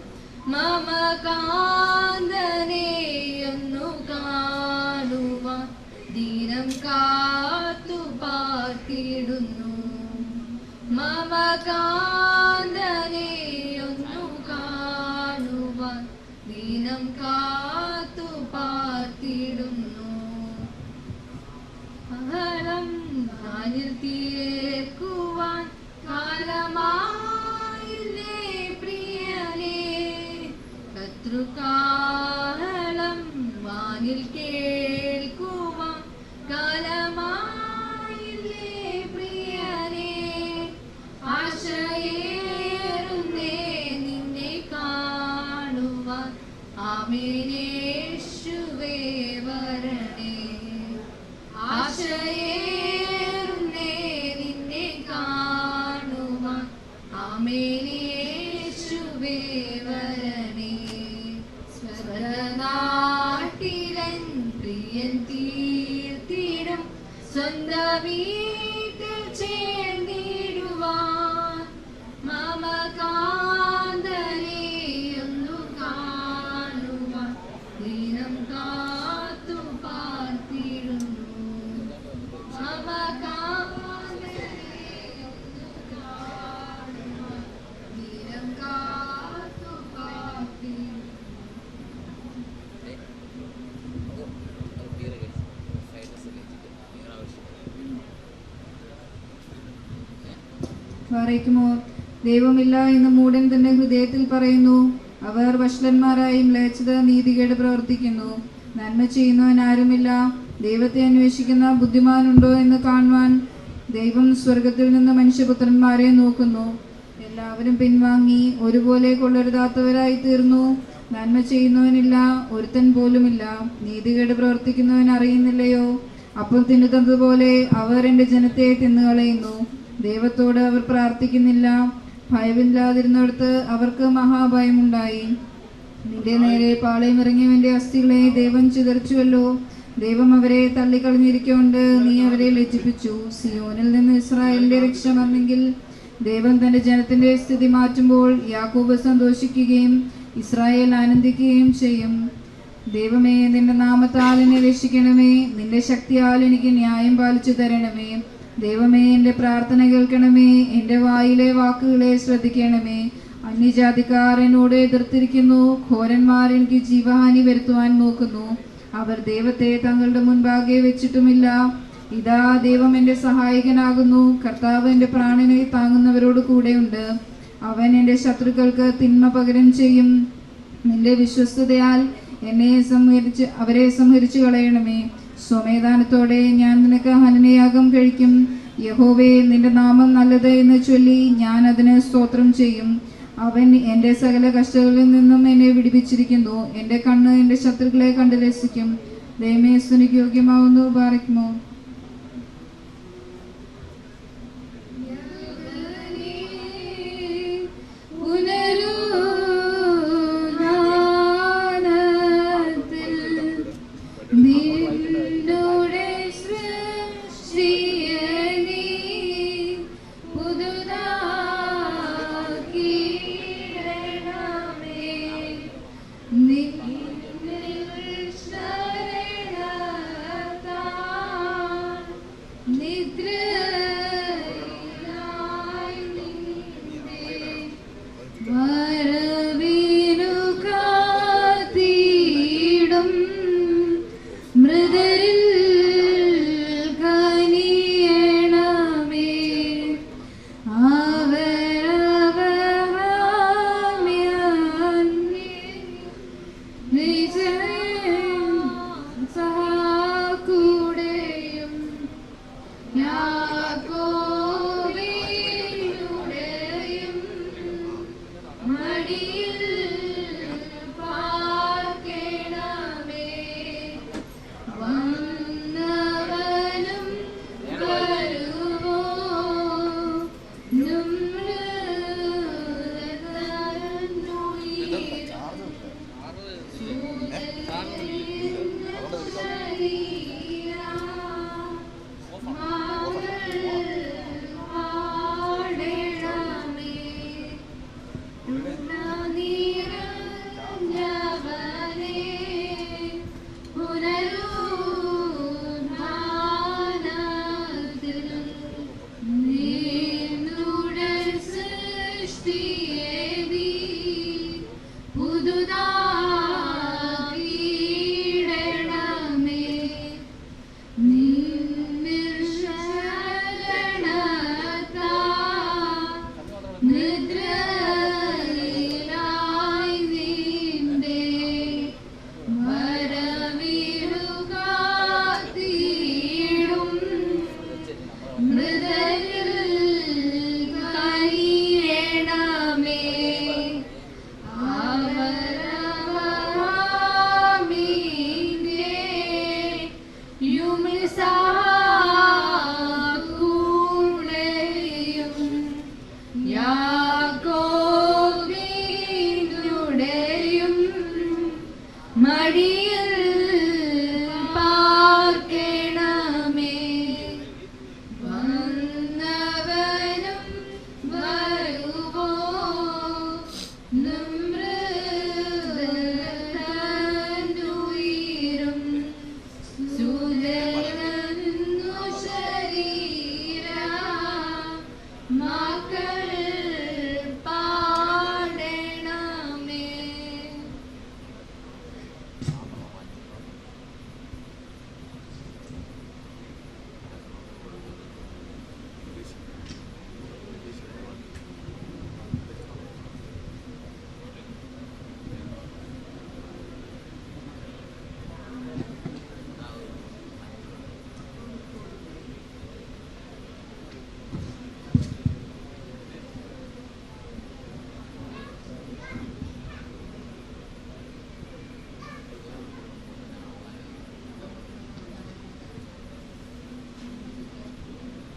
മമ കാന്തനെയൊന്നു കാണുവാൻ ദീനം കാത്തു പാർത്തിടുന്നു. മമ കാന്തനെയൊന്നു കാണുവാൻ ദീനം കാത്തു പാർത്തിടുന്നു. അഹരം വാനിൽ തീർക്കുവാൻ കാലമായില്ലേ പ്രിയനേ. കർത്തൃകാഹളം വാനിൽ കേൾക്കുവാൻ കാലമായില്ലേ പ്രിയനേ. ആശയേറുന്നേ നിന്നെ കാണുവാൻ ആമേനേശുവേ വരണേ. ആശയേറുന്നേ നിന്നെ കാണുവാൻ ആമേനേശുവേ വരണേ. സ്വരനാട്ടിലൻ പ്രിയൻ തീർത്തിടും സ്വന്ത വീട്ടിൽ ചേർന്നിടുവാൻ മമ കാന്തനെയൊന്നു കാണുവാൻ ദീനം കാത്തു പാർത്തിടുന്നു. മമ കാന്തനെയൊന്നു കാണുവാൻ ദീനം കാത്തു പാർത്തിടുന്നു. പറയുമോ ദൈവമില്ല എന്ന് മൂഢൻ തന്റെ ഹൃദയത്തിൽ പറയുന്നു. അവർ വഷളന്മാരായി മ്ലേച്ഛത നീതികേട് പ്രവർത്തിക്കുന്നു. നന്മ ചെയ്യുന്നവൻ ആരുമില്ല. ദൈവത്തെ അന്വേഷിക്കുന്ന ബുദ്ധിമാനുണ്ടോ എന്ന് കാണുവാൻ ദൈവം സ്വർഗത്തിൽ നിന്ന് മനുഷ്യപുത്രന്മാരെ നോക്കുന്നു. എല്ലാവരും പിൻവാങ്ങി ഒരുപോലെ കൊള്ളരുതാത്തവരായി തീർന്നു. നന്മ ചെയ്യുന്നവനില്ല, ഒരുത്തൻ പോലുമില്ല. നീതികേട് പ്രവർത്തിക്കുന്നവൻ അറിയുന്നില്ലയോ? അപ്പോൾ തിന്നുന്നതുപോലെ അവർ എൻ്റെ ജനത്തെ തിന്നുകളയുന്നു. ദൈവത്തോട് അവർ പ്രാർത്ഥിക്കുന്നില്ല. ഭയമില്ലാതിരുന്നിടത്ത് അവർക്ക് മഹാഭയമുണ്ടായി. നിന്റെ നേരെ പാളയമിറങ്ങിയവന്റെ അസ്ഥികളെ ദൈവം ചിതറിച്ചുവല്ലോ. ദൈവം അവരെ തള്ളിക്കളഞ്ഞിരിക്കൊണ്ട് നീ അവരെ ലജ്ജിപ്പിച്ചു. സിയോനിൽ നിന്ന് ഇസ്രായേലിന്റെ രക്ഷ വന്നെങ്കിൽ ദൈവം തന്റെ ജനത്തിന്റെ സ്ഥിതി മാറ്റുമ്പോൾ യാക്കോബ് സന്തോഷിക്കുകയും ഇസ്രായേൽ ആനന്ദിക്കുകയും ചെയ്യും. ദൈവമേ, നിന്റെ നാമത്താൽ എന്നെ രക്ഷിക്കണമേ. നിന്റെ ശക്തിയാൽ എനിക്ക് ന്യായം പാലിച്ചു തരണമേ. ദൈവമേ, എൻ്റെ പ്രാർത്ഥന കേൾക്കണമേ. എൻ്റെ വായിലെ വാക്കുകളെ ശ്രദ്ധിക്കണമേ. അന്യജാതിക്കാർ എന്നോട് എതിർത്തിരിക്കുന്നു. ഘോരന്മാർ എനിക്ക് ജീവഹാനി വരുത്തുവാൻ നോക്കുന്നു. അവർ ദൈവത്തെ തങ്ങളുടെ മുൻപാകെ വെച്ചിട്ടുമില്ല. ഇതാ, ദൈവം എൻ്റെ സഹായകനാകുന്നു. കർത്താവ് എൻ്റെ പ്രാണനെ താങ്ങുന്നവരോട് കൂടെയുണ്ട്. അവൻ എൻ്റെ ശത്രുക്കൾക്ക് തിന്മ പകരം ചെയ്യും. നിന്റെ വിശ്വസ്തതയാൽ അവരെ സംഹരിച്ചു കളയണമേ. സ്വമേധാനത്തോടെ ഞാൻ നിനക്ക് ഹനനയാഗം കഴിക്കും. യഹോവേ, നിന്റെ നാമം നല്ലത് എന്ന് ചൊല്ലി ഞാൻ അതിന് സ്തോത്രം ചെയ്യും. അവൻ എൻ്റെ സകല കഷ്ടങ്ങളിൽ നിന്നും എന്നെ വിടുവിച്ചിരിക്കുന്നു. എൻ്റെ കണ്ണ് എൻ്റെ ശത്രുക്കളെ കണ്ട് രസിക്കും. ദൈവമേ, സ്തുതിക്ക് യോഗ്യമാവുന്നു. ബാറയ്ക്കുമോ.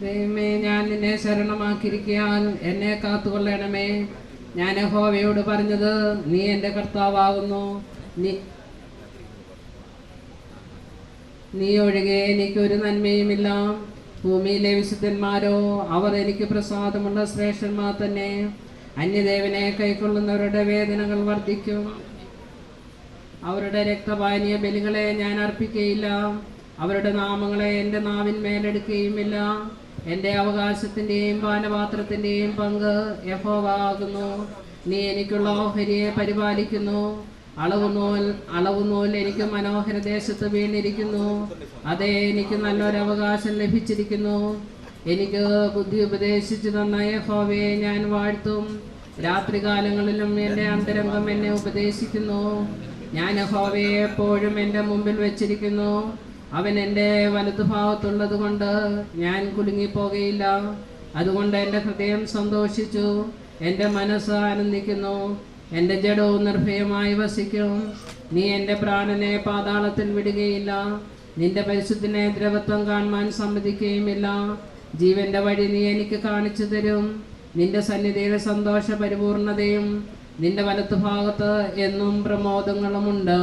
ദൈവമേ, ഞാൻ നിന്നെ ശരണമാക്കിയിരിക്കാൻ എന്നെ കാത്തുകൊള്ളണമേ. ഞാൻ യഹോവയോട് പറഞ്ഞത്, നീ എൻ്റെ കർത്താവാകുന്നു. നീ ഒഴികെ എനിക്കൊരു നന്മയുമില്ല. ഭൂമിയിലെ വിശുദ്ധന്മാരോ, അവർ എനിക്ക് പ്രസാദമുള്ള ശ്രേഷ്ഠന്മാർ തന്നെ. അന്യദേവനെ കൈക്കൊള്ളുന്നവരുടെ വേദനകൾ വർദ്ധിക്കും. അവരുടെ രക്തപാനീയ ബലികളെ ഞാൻ അർപ്പിക്കുകയില്ല. അവരുടെ നാമങ്ങളെ എൻ്റെ നാവിന്മേലെടുക്കുകയുമില്ല. എൻ്റെ അവകാശത്തിൻ്റെയും പാനപാത്രത്തിൻ്റെയും പങ്ക് യഹോവ ആകുന്നു. നീ എനിക്കുള്ള ഓഹരിയെ പരിപാലിക്കുന്നു. അളവുനൂൽ എനിക്ക് മനോഹര ദേശത്ത് വീണിരിക്കുന്നു. അതെ, എനിക്ക് നല്ലൊരവകാശം ലഭിച്ചിരിക്കുന്നു. എനിക്ക് ബുദ്ധി ഉപദേശിച്ചു തന്ന യഹോവയെ ഞാൻ വാഴ്ത്തും. രാത്രികാലങ്ങളിലും എൻ്റെ അന്തരംഗം എന്നെ ഉപദേശിക്കുന്നു. ഞാൻ യഹോവയെ എപ്പോഴും എൻ്റെ മുമ്പിൽ വെച്ചിരിക്കുന്നു. അവൻ എൻ്റെ വലതുഭാഗത്തുള്ളത് കൊണ്ട് ഞാൻ കുലുങ്ങിപ്പോകയില്ല. അതുകൊണ്ട് എൻ്റെ ഹൃദയം സന്തോഷിച്ചു, എൻ്റെ മനസ്സ് ആനന്ദിക്കുന്നു. എൻ്റെ ജഡവും നിർഭയമായി വസിക്കും. നീ എൻ്റെ പ്രാണനെ പാതാളത്തിൽ വിടുകയില്ല. നിന്റെ പരിശുദ്ധനെ ദ്രവത്വം കാണുവാൻ സമ്മതിക്കുകയുമില്ല. ജീവന്റെ വഴി നീ എനിക്ക് കാണിച്ചു തരും. നിന്റെ സന്നിധിയുടെ സന്തോഷ പരിപൂർണതയും നിന്റെ വലത്തുഭാഗത്ത് എന്നും പ്രമോദങ്ങളുമുണ്ട്.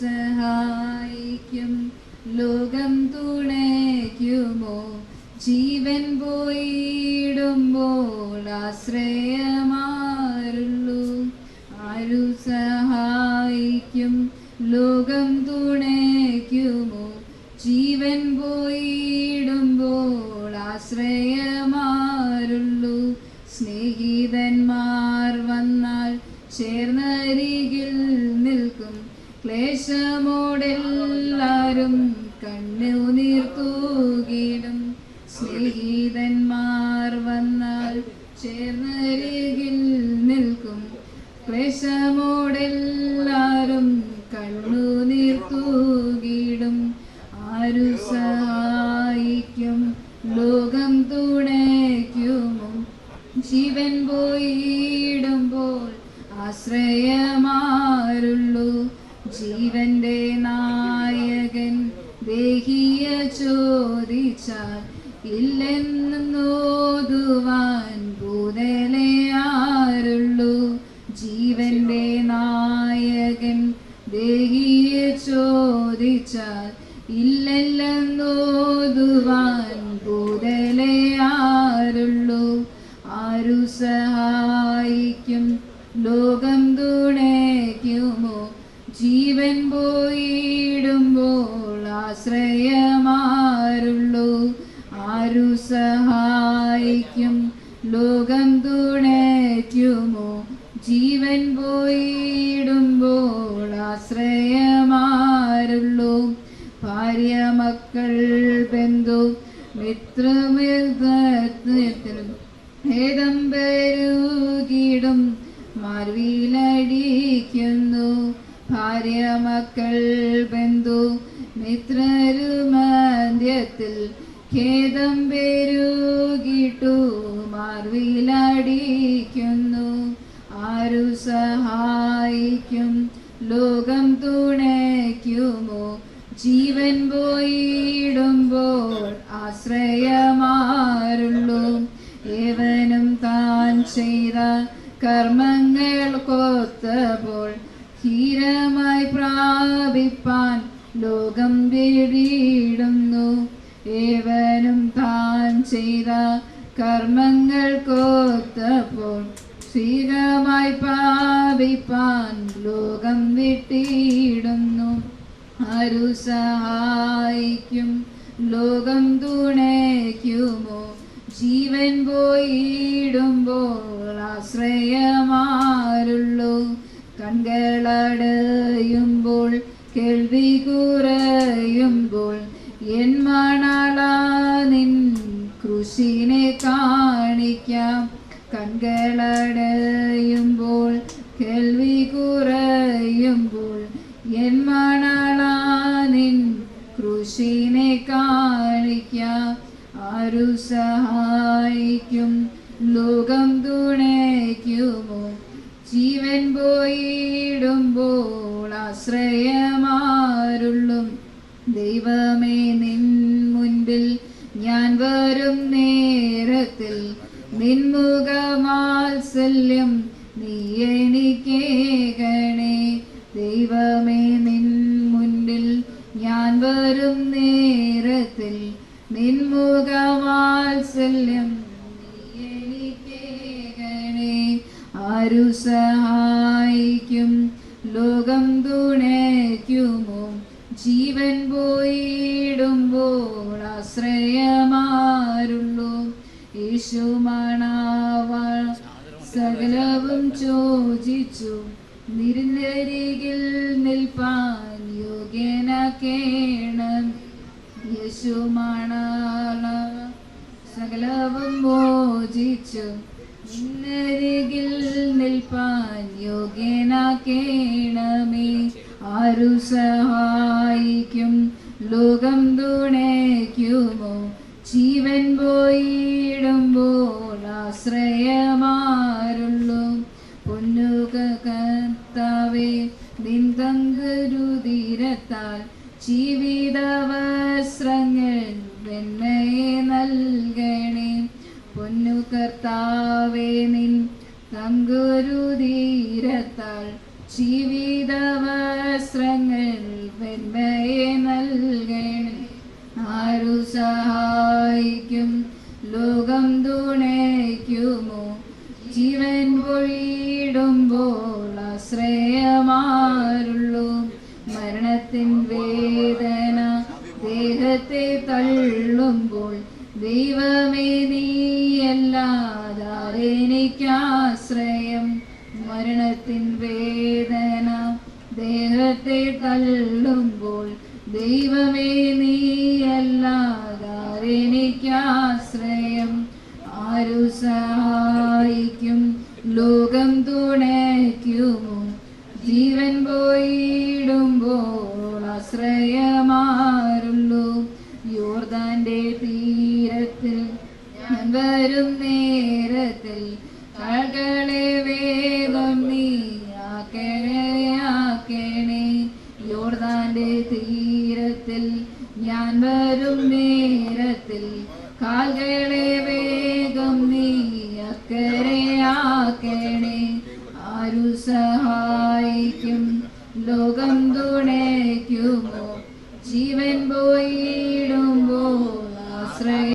സഹായിക്കും ലോകം തുണയ്ക്കുമോ? ജീവൻ പോയിടുമ്പോൾ ആശ്രയമാരുള്ളൂ. ആരു സഹായിക്കും ലോകം തുണയ്ക്കുമോ? ജീവൻ പോയിടുമ്പോൾ ആശ്രയമാരുള്ളൂ. സ്നേഹിതന്മാർ വന്നാൽ ചേർന്നരികിൽ നിൽക്കും. ക്ലേശമോടെല്ലാരും കണ്ണുനീർ തൂകിടും. സ്നേഹിതന്മാർ വന്നാൽ ചേർന്നരികിൽ നിൽക്കും. ക്ലേശമോടെല്ലാരും കണ്ണുനീർ തൂകിടും. ആരു സഹായിക്കും ലോകം തുണയ്ക്കുമോ? ജീവൻ പോയിടുമ്പോൾ ആശ്രയമാരുള്ളൂ. ജീവന്റെ നായകൻ ദേഹിയ ചോദിച്ചാൽ ഇല്ലെന്നോതുവാൻ ഭൂതലയാരുള്ളൂ. ജീവന്റെ നായകൻ ദേഹിയ ചോദിച്ചാൽ ഇല്ലെന്നോതുവാൻ ഭൂതലയാരുള്ളൂ. ആരു സഹായിക്കും ലോകം തുണയ്ക്കുമോ? ജീവൻ പോയിടുമ്പോൾ ആശ്രയമാരുള്ളൂ. ആരു സഹായിക്കും ലോകം തുണയ്ക്കുമോ? ജീവൻ പോയിടുമ്പോൾ ആശ്രയമാരുള്ളൂ. ഭാര്യ, മക്കൾ, ബന്ധു, മിത്രമിത്രത്തിനും ഭേദം പെരുകിടും മാർവിലടിക്കുന്നു. ഭാര്യ, മക്കൾ, ബന്ധു, മിത്രരുമന്ധ്യത്തിൽ ഖേദം പെരുകിട്ടു മാർവിലടിക്കുന്നു. ആരു സഹായിക്കും ലോകം തുണയ്ക്കുമോ? ജീവൻ പോയിടുമ്പോൾ ആശ്രയമാരുള്ളൂ. ഏവനും താൻ ചെയ്ത കർമ്മങ്ങൾക്കൊത്തപ്പോൾ ധീരമായി പ്രാപിപ്പാൻ ലോകം വേടിയിടുന്നു. ഏവനും താൻ ചെയ്ത കർമ്മങ്ങൾക്കൊത്തപ്പോൾ ധീരമായി പ്രാപിപ്പാൻ ലോകം വിട്ടിടുന്നു. ആരു സഹായിക്കും ലോകം തുണയ്ക്കുമോ? ജീവൻ പോയിടുമ്പോൾ ആശ്രയമാരുള്ളൂ. കൺകളടയുമ്പോൾ കേൾവി കുറയുമ്പോൾ എൻ മണാളാ നിൻ കൃഷിനെ കാണിക്കാം. കൺകളടയുമ്പോൾ കേൾവി കുറയുമ്പോൾ എൻ മണാളാ നിൻ കൃഷിനെ കാണിക്കാം. ആരു സഹായിക്കും ലോകം തുണയ്ക്കുമോ? ജീവൻ പോയിടുമ്പോൾ ആശ്രയമാരുള്ളൂ. ദൈവമേ, നിൻ മുൻപിൽ ഞാൻ വരും നേരത്തിൽ നിൻമുഖവാത്സല്യം നീ എനിക്കേകണേ. ദൈവമേ, നിൻ മുൻപിൽ ഞാൻ വരും നേരത്തിൽ നിൻമുഖവാത്സല്യം നീ എനിക്കേകണേ. ആരു സഹായിക്കും ലോകം തുണയ്ക്കുമോ? ജീവൻ പോയിടുമ്പോൾ ആശ്രയമാരുള്ളൂ. യേശു മണവാള സകലവും ചോദിച്ചു നിരന്തരികിൽ നിൽപ്പാൻ യോഗ്യനാക്കേണം. യേശു മണവാള സകലവും മോചിച്ചു നിന്നരികിൽ നിൽപ്പാൻ യോഗ്യനാക്കേണമേ. ആരു സഹായിക്കും ലോകം തുണയ്ക്കുമോ? ജീവൻ പോയിടുമ്പോൾ ആശ്രയമാരുള്ളൂ. പൊന്നുക കർത്താവേ നിൻ തങ്കരുതിരത്താൽ ജീവിതവസ്ത്രങ്ങൾ വെണ്മയെ നൽകണേ. പൊന്നു കർത്താവേ നിൻ തങ്കരുതിരത്താൽ ജീവിതവസ്ത്രങ്ങൾ വെണ്മയെ നൽകണേ. ആരു സഹായിക്കും ലോകം തുണയ്ക്കുമോ? ജീവൻ പൊഴിയിടുമ്പോൾ ആശ്രയമാരുള്ളൂ. മരണത്തിൻ വേദന ദേഹത്തെ തള്ളുമ്പോൾ ദൈവമേ നീയല്ലാതാരെനിക്കാശ്രയം. മരണത്തിൻ വേദന ദേഹത്തെ തള്ളുമ്പോൾ ദൈവമേ നീയല്ലാതാരെനിക്കാശ്രയം. ആരു സഹായിക്കും ലോകം തുണയ്ക്കുമോ? ജീവൻ പോയിടുമ്പോൾ ആശ്രയമാരുള്ളൂ. യോർദാന്റെ തീരത്തിൽ ഞാൻ വരും നേരത്തിൽ കാൽകളെ വേഗം നീ ആക്കണേ. യോർദാന്റെ തീരത്തിൽ ഞാൻ